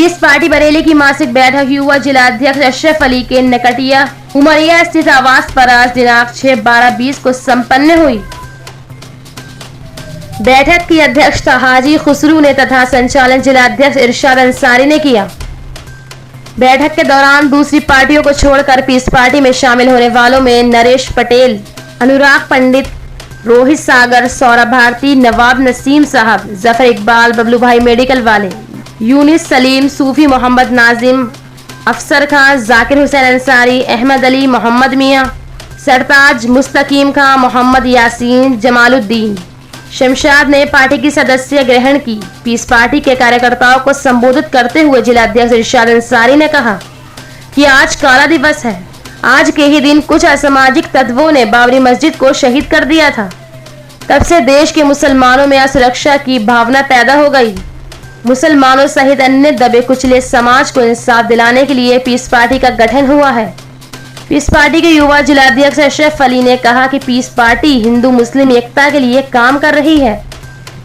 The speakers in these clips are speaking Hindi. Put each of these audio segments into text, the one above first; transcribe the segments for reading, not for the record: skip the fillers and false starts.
पीस पार्टी बरेली की मासिक बैठक युवा जिलाध्यक्ष अशरफ अली के नकटिया उमरिया स्थित आवास पर आज दिनांक 6/12/20 को संपन्न हुई। बैठक की अध्यक्षता हाजी खुसरू ने तथा संचालन जिलाध्यक्ष इरशाद अंसारी ने किया। बैठक के दौरान दूसरी पार्टियों को छोड़कर पीस पार्टी में शामिल होने वालों में नरेश पटेल, अनुराग पंडित, रोहित सागर, सौरभ भारती, नवाब नसीम साहब, जफर इकबाल, बबलू भाई मेडिकल वाले, यूनिस सलीम, सूफी मोहम्मद नाजिम, अफसर खान, जाकिर हुसैन अंसारी, अहमद अली, मोहम्मद मियाँ, सरताज, मुस्तकीम खां, मोहम्मद यासीन, जमालुद्दीन, शमशाद ने पार्टी की सदस्य ग्रहण की। पीस पार्टी के कार्यकर्ताओं को संबोधित करते हुए जिलाध्यक्ष इरशाद अंसारी ने कहा कि आज काला दिवस है। आज के ही दिन कुछ असामाजिक तत्वों ने बाबरी मस्जिद को शहीद कर दिया था। तब से देश के मुसलमानों में असुरक्षा की भावना पैदा हो गई। मुसलमानों सहित अन्य दबे कुचले समाज को इंसाफ दिलाने के लिए पीस पार्टी का गठन हुआ है। पीस पार्टी के युवा जिलाध्यक्ष अशरफ अली ने कहा कि पीस पार्टी हिंदू मुस्लिम एकता के लिए काम कर रही है।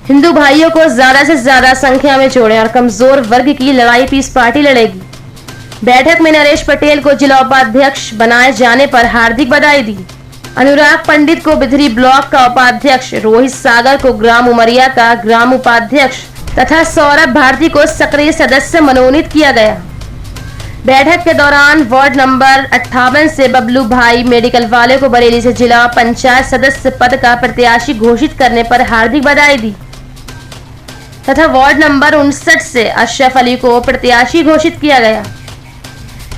हिंदू भाइयों को ज्यादा से ज्यादा संख्या में जोड़े और कमजोर वर्ग की लड़ाई पीस पार्टी लड़ेगी। बैठक में नरेश पटेल को जिला उपाध्यक्ष बनाए जाने पर हार्दिक बधाई दी। अनुराग पंडित को बिधरी ब्लॉक का उपाध्यक्ष, रोहित सागर को ग्राम उमरिया का ग्राम उपाध्यक्ष तथा सौरभ भारती को सक्रिय सदस्य मनोनीत किया गया। बैठक के दौरान वार्ड नंबर 58 से बबलू भाई मेडिकल वाले को बरेली से जिला पंचायत सदस्य पद का प्रत्याशी घोषित करने पर हार्दिक बधाई दी तथा वार्ड नंबर 59 से अशरफ अली को प्रत्याशी घोषित किया गया।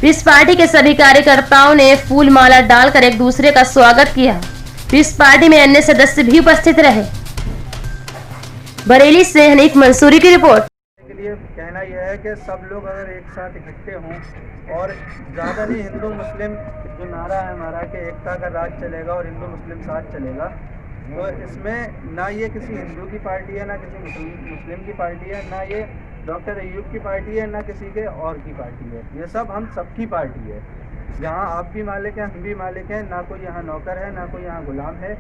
पीस पार्टी के सभी कार्यकर्ताओं ने फूल माला डालकर एक दूसरे का स्वागत किया। पीस पार्टी में अन्य सदस्य भी उपस्थित रहे। बरेली से हनीफ मंसूरी की रिपोर्ट। के लिए कहना यह है कि सब लोग अगर एक साथ इकट्ठे हों और ज़्यादा नहीं, हिंदू मुस्लिम जो नारा है हमारा कि एकता का राज चलेगा और हिंदू मुस्लिम साथ चलेगा, तो इसमें ना ये किसी हिंदू की पार्टी है, ना किसी मुस्लिम की पार्टी है, ना ये डॉक्टर अयूब की पार्टी है, ना किसी के और की पार्टी है। ये सब हम सबकी पार्टी है। यहाँ आप भी मालिक हैं, हम भी मालिक हैं, ना कोई यहाँ नौकर है, ना कोई यहाँ गुलाम है।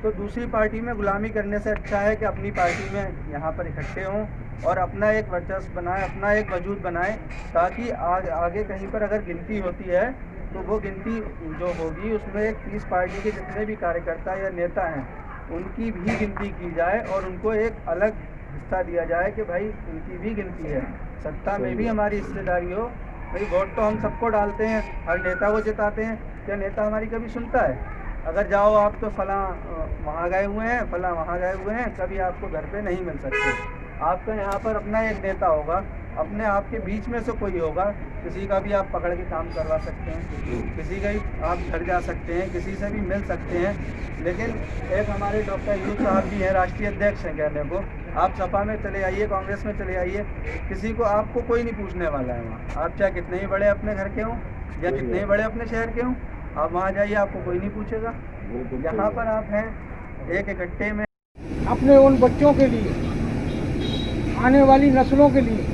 तो दूसरी पार्टी में गुलामी करने से अच्छा है कि अपनी पार्टी में यहाँ पर इकट्ठे हों और अपना एक वर्चस्व बनाएं, अपना एक वजूद बनाएं, ताकि आगे कहीं पर अगर गिनती होती है तो वो गिनती जो होगी उसमें एक पीस पार्टी के जितने भी कार्यकर्ता या नेता हैं उनकी भी गिनती की जाए और उनको एक अलग हिस्सा दिया जाए कि भाई उनकी भी गिनती है, सत्ता में भी हमारी हिस्सेदारी हो। भाई वोट तो हम सबको डालते हैं, हर नेता को जिताते हैं, क्या नेता हमारी कभी सुनता है? अगर जाओ आप तो फलां वहाँ गए हुए हैं, फलां वहाँ गए हुए हैं, कभी आपको घर पे नहीं मिल सकते। आपका यहाँ पर अपना एक नेता होगा, अपने आपके बीच में से कोई होगा, किसी का भी आप पकड़ के काम करवा सकते हैं, किसी का भी आप घर जा सकते हैं, किसी से भी मिल सकते हैं। लेकिन एक हमारे डॉक्टर अयूब साहब भी हैं, राष्ट्रीय अध्यक्ष हैं कहने को, आप सपा में चले आइए, कांग्रेस में चले आइए, किसी को आपको कोई नहीं पूछने वाला है वहाँ। आप चाहे कितने ही बड़े अपने घर के हों या कितने ही बड़े अपने शहर के हों, आप वहाँ जाइए, आपको कोई नहीं पूछेगा। यहाँ पर आप हैं एक इकट्ठे में अपने उन बच्चों के लिए, आने वाली नस्लों के लिए,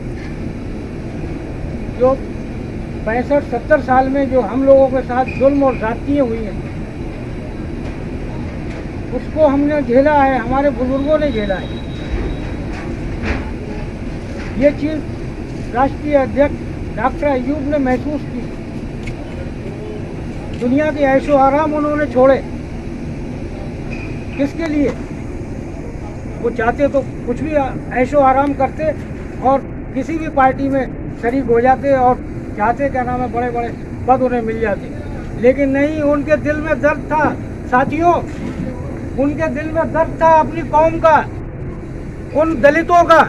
जो 65-70 साल में जो हम लोगों के साथ जुल्म और ज़्यादतियाँ हुई हैं, उसको हमने झेला है, हमारे बुजुर्गों ने झेला है। ये चीज़ राष्ट्रीय अध्यक्ष डॉक्टर अयूब ने महसूस की। दुनिया के ऐशो आराम उन्होंने छोड़े, किसके लिए? वो चाहते तो कुछ भी ऐशो आराम करते और किसी भी पार्टी में शरीक हो जाते और चाहते क्या नाम है बड़े बड़े पद उन्हें मिल जाते, लेकिन नहीं, उनके दिल में दर्द था साथियों, उनके दिल में दर्द था अपनी कौम का, उन दलितों का,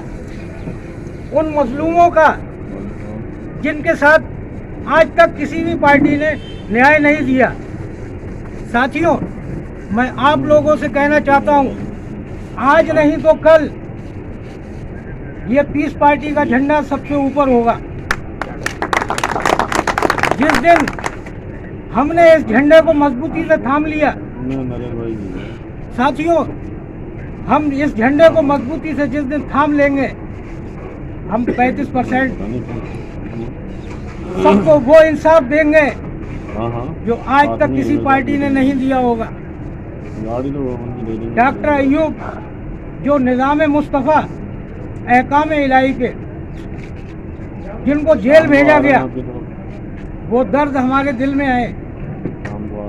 उन मजलूमों का, जिनके साथ आज तक किसी भी पार्टी ने न्याय नहीं दिया। साथियों, मैं आप लोगों से कहना चाहता हूं, आज नहीं तो कल ये पीस पार्टी का झंडा सबसे ऊपर होगा। जिस दिन हमने इस झंडे को मजबूती से थाम लिया, साथियों, हम इस झंडे को मजबूती से जिस दिन थाम लेंगे, हम 35% सबको वो इंसाफ देंगे जो आज तक किसी पार्टी ने नहीं दिया होगा। डॉक्टर अयूब जो निज़ाम मुस्तफ़ा अहकाम इलाही के जिनको जेल भेजा गया, वो दर्द हमारे दिल में है।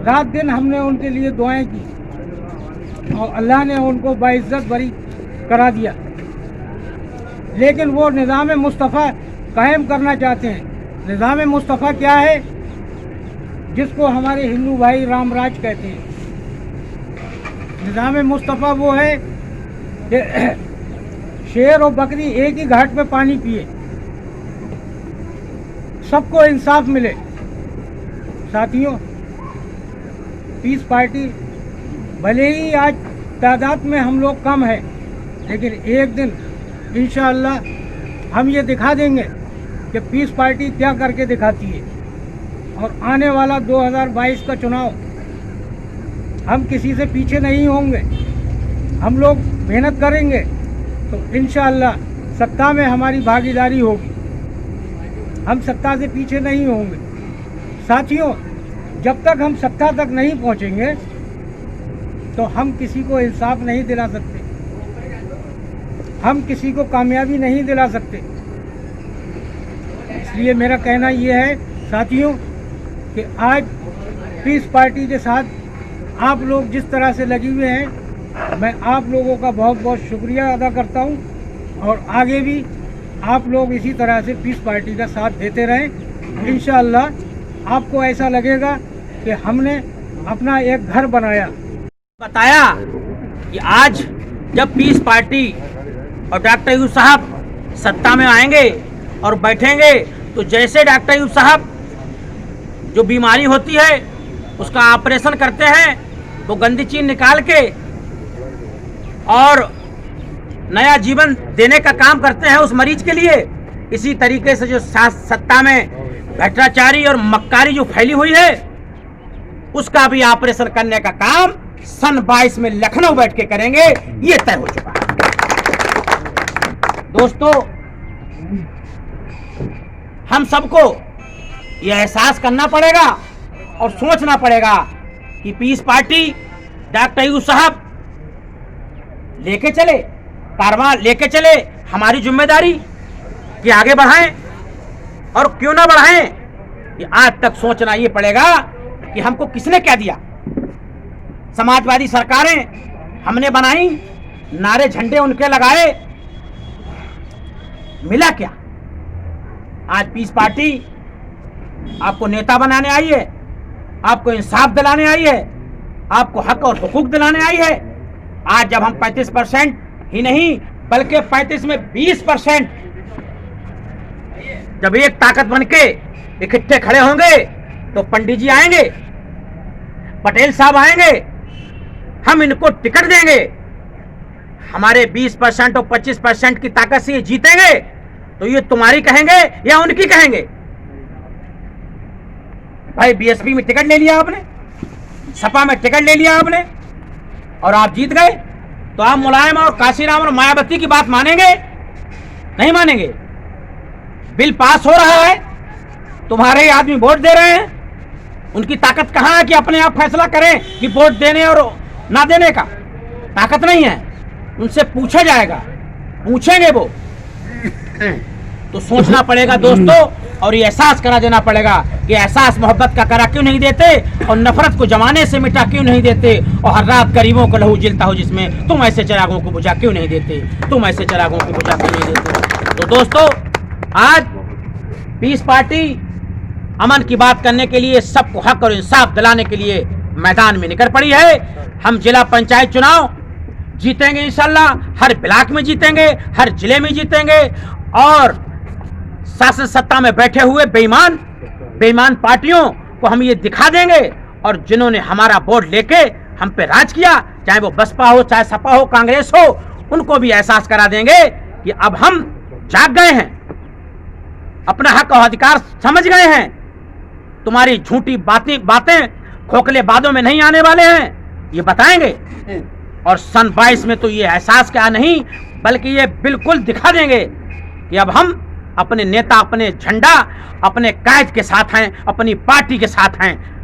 रात दिन हमने उनके लिए दुआएं की और अल्लाह ने उनको बाइज्जत बरी करा दिया। लेकिन वो निज़ाम मुस्तफ़ा कायम करना चाहते हैं। निज़ाम मुस्तफ़ा क्या है? जिसको हमारे हिंदू भाई रामराज कहते हैं। निज़ाम मुस्तफ़ा वो है कि शेर और बकरी एक ही घाट पे पानी पिए, सबको इंसाफ मिले। साथियों, पीस पार्टी भले ही आज तादाद में हम लोग कम है, लेकिन एक दिन इंशाअल्लाह हम ये दिखा देंगे कि पीस पार्टी क्या करके दिखाती है। और आने वाला 2022 का चुनाव हम किसी से पीछे नहीं होंगे। हम लोग मेहनत करेंगे तो इंशाअल्लाह सत्ता में हमारी भागीदारी होगी। हम सत्ता से पीछे नहीं होंगे। साथियों, जब तक हम सत्ता तक नहीं पहुंचेंगे तो हम किसी को इंसाफ नहीं दिला सकते, हम किसी को कामयाबी नहीं दिला सकते। इसलिए मेरा कहना ये है साथियों कि आज पीस पार्टी के साथ आप लोग जिस तरह से लगे हुए हैं, मैं आप लोगों का बहुत बहुत शुक्रिया अदा करता हूं। और आगे भी आप लोग इसी तरह से पीस पार्टी का साथ देते रहें। इंशाअल्लाह आपको ऐसा लगेगा कि हमने अपना एक घर बनाया। बताया कि आज जब पीस पार्टी और डॉक्टर यूसुफ साहब सत्ता में आएंगे और बैठेंगे तो जैसे डॉक्टर यूसुफ साहब जो बीमारी होती है उसका ऑपरेशन करते हैं, वो गंदी चीज निकाल के और नया जीवन देने का काम करते हैं उस मरीज के लिए, इसी तरीके से जो सत्ता में भ्रष्टाचारी और मक्कारी जो फैली हुई है उसका भी ऑपरेशन करने का काम सन 22 में लखनऊ बैठ के करेंगे, ये तय हो चुका है। दोस्तों, हम सबको ये एहसास करना पड़ेगा और सोचना पड़ेगा कि पीस पार्टी डॉक्टर यूसुफ साहब लेके चले, कारवां लेके चले, हमारी जिम्मेदारी कि आगे बढ़ाएं और क्यों ना बढ़ाएं, ये आज तक सोचना ये पड़ेगा कि हमको किसने क्या दिया। समाजवादी सरकारें हमने बनाई, नारे झंडे उनके लगाए, मिला क्या? आज पीस पार्टी आपको नेता बनाने आई है, आपको इंसाफ दिलाने आई है, आपको हक और हुकूक दिलाने आई है। आज जब हम 35% ही नहीं बल्कि 35 में 20% जब एक ताकत बनके इकट्ठे खड़े होंगे तो पंडित जी आएंगे, पटेल साहब आएंगे, हम इनको टिकट देंगे। हमारे 20% और 25% की ताकत से ये जीतेंगे तो ये तुम्हारी कहेंगे या उनकी कहेंगे? भाई बीएसपी में टिकट ले लिया आपने, सपा में टिकट ले लिया आपने और आप जीत गए, तो आप मुलायम और काशीराम और मायावती की बात मानेंगे? नहीं मानेंगे। बिल पास हो रहा है, तुम्हारे ही आदमी वोट दे रहे हैं, उनकी ताकत कहां है कि अपने आप फैसला करें कि वोट देने और ना देने का? ताकत नहीं है, उनसे पूछा जाएगा, पूछेंगे वो। तो सोचना पड़ेगा दोस्तों, और ये एहसास करा देना पड़ेगा कि एहसास मोहब्बत का करा क्यों नहीं देते और नफरत को जमाने से मिटा क्यों नहीं देते, और हर रात गरीबों को लहू जिलता हो जिसमें तुम ऐसे चिरागों को बुझा क्यों नहीं देते, तुम ऐसे चिरागों को बुझा क्यों नहीं देते। तो दोस्तों, आज पीस पार्टी अमन की बात करने के लिए, सबको हक और इंसाफ दिलाने के लिए मैदान में निकल पड़ी है। हम जिला पंचायत चुनाव जीतेंगे इंशाल्लाह, हर ब्लॉक में जीतेंगे, हर जिले में जीतेंगे, और शासन सत्ता में बैठे हुए बेईमान पार्टियों को हम ये दिखा देंगे, और जिन्होंने हमारा वोट लेके हम पे राज किया, चाहे वो बसपा हो, चाहे सपा हो, कांग्रेस हो, उनको भी एहसास करा देंगे कि अब हम जाग गए हैं, अपना हक और अधिकार समझ गए हैं। तुम्हारी झूठी बातें खोखले वादों में नहीं आने वाले हैं, ये बताएंगे। और सन 22 में तो ये एहसास क्या नहीं बल्कि ये बिल्कुल दिखा देंगे कि अब हम अपने नेता, अपने झंडा, अपने कायद के साथ हैं, अपनी पार्टी के साथ हैं।